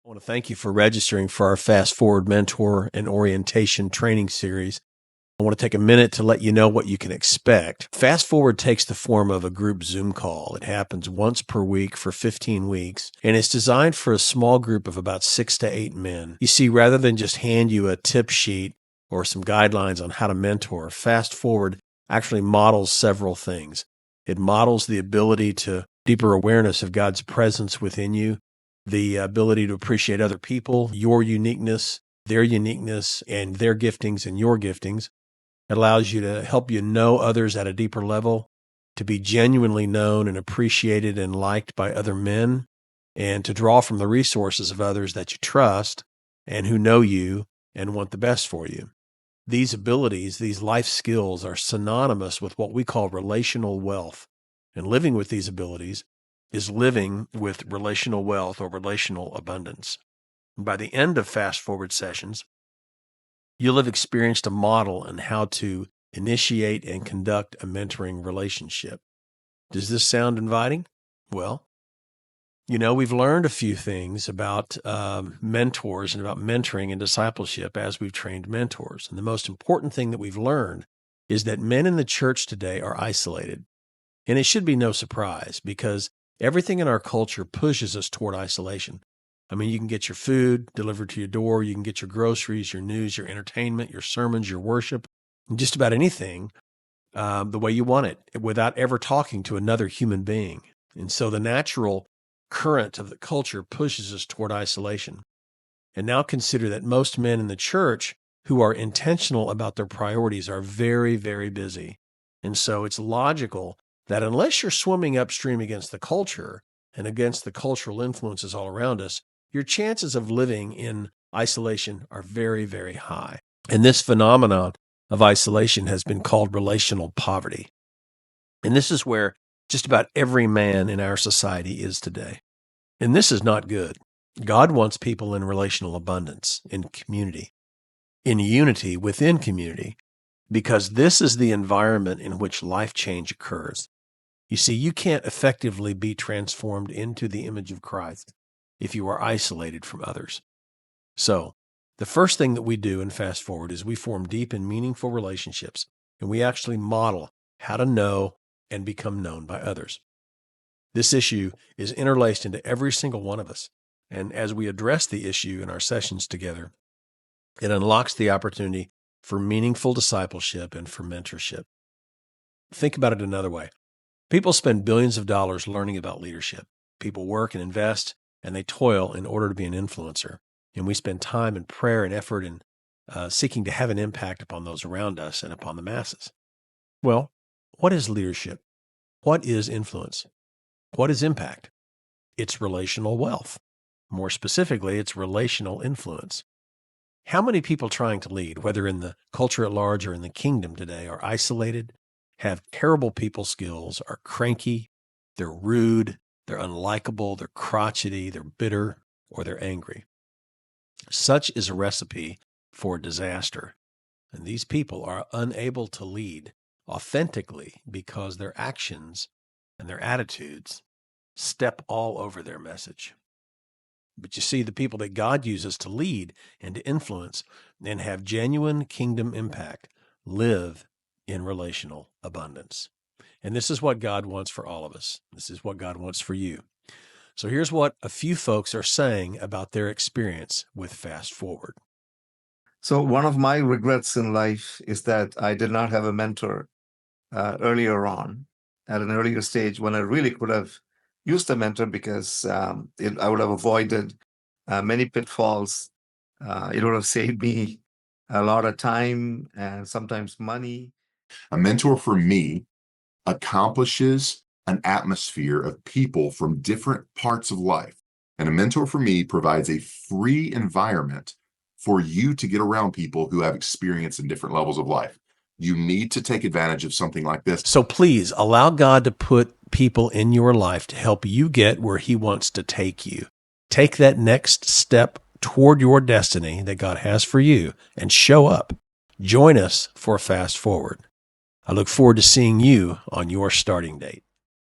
I want to thank you for registering for our Fast Forward Mentor and Orientation Training Series. I want to take a minute to let you know what you can expect. Fast Forward takes the form of a group Zoom call. It happens once per week for 15 weeks, and it's designed for a small group of about 6 to 8 men. You see, rather than just hand you a tip sheet or some guidelines on how to mentor, Fast Forward actually models several things. It models the ability to deeper awareness of God's presence within you, the ability to appreciate other people, your uniqueness, and their giftings and your giftings. It allows you to help you know others at a deeper level, to be genuinely known and appreciated and liked by other men, and to draw from the resources of others that you trust and who know you and want the best for you. These abilities, these life skills, are synonymous with what we call relational wealth. And living with these abilities is living with relational wealth or relational abundance. And by the end of Fast Forward sessions, you'll have experienced a model on how to initiate and conduct a mentoring relationship. Does this sound inviting? Well, we've learned a few things about mentors and about mentoring and discipleship as we've trained mentors. And the most important thing that we've learned is that men in the church today are isolated. And it should be no surprise because everything in our culture pushes us toward isolation. I mean, you can get your food delivered to your door. You can get your groceries, your news, your entertainment, your sermons, your worship, just about anything the way you want it without ever talking to another human being. And so the natural current of the culture pushes us toward isolation. And now consider that most men in the church who are intentional about their priorities are very, very busy. And so it's logical that unless you're swimming upstream against the culture and against the cultural influences all around us, your chances of living in isolation are very, very high. And this phenomenon of isolation has been called relational poverty. And this is where just about every man in our society is today. And this is not good. God wants people in relational abundance, in community, in unity within community, because this is the environment in which life change occurs. You see, you can't effectively be transformed into the image of Christ if you are isolated from others. So, the first thing that we do in Fast Forward is we form deep and meaningful relationships, and we actually model how to know and become known by others. This issue is interlaced into every single one of us, and as we address the issue in our sessions together, it unlocks the opportunity for meaningful discipleship and for mentorship. Think about it another way. People spend billions of dollars learning about leadership. People work and invest, and they toil in order to be an influencer. And we spend time and prayer and effort in seeking to have an impact upon those around us and upon the masses. Well, what is leadership? What is influence? What is impact? It's relational wealth. More specifically, it's relational influence. How many people trying to lead, whether in the culture at large or in the kingdom today, are isolated, have terrible people skills, are cranky, they're rude, they're unlikable, they're crotchety, they're bitter, or they're angry? Such is a recipe for disaster. And these people are unable to lead authentically because their actions and their attitudes step all over their message. But you see, the people that God uses to lead and to influence and have genuine kingdom impact live in relational abundance. And this is what God wants for all of us. This is what God wants for you. So here's what a few folks are saying about their experience with Fast Forward. So one of my regrets in life is that I did not have a mentor earlier on, at an earlier stage, when I really could have used a mentor, because I would have avoided many pitfalls. It would have saved me a lot of time and sometimes money. A mentor for me accomplishes an atmosphere of people from different parts of life. And a mentor for me provides a free environment for you to get around people who have experience in different levels of life. You need to take advantage of something like this. So please allow God to put people in your life to help you get where He wants to take you. Take that next step toward your destiny that God has for you and show up. Join us for Fast Forward. I look forward to seeing you on your starting date.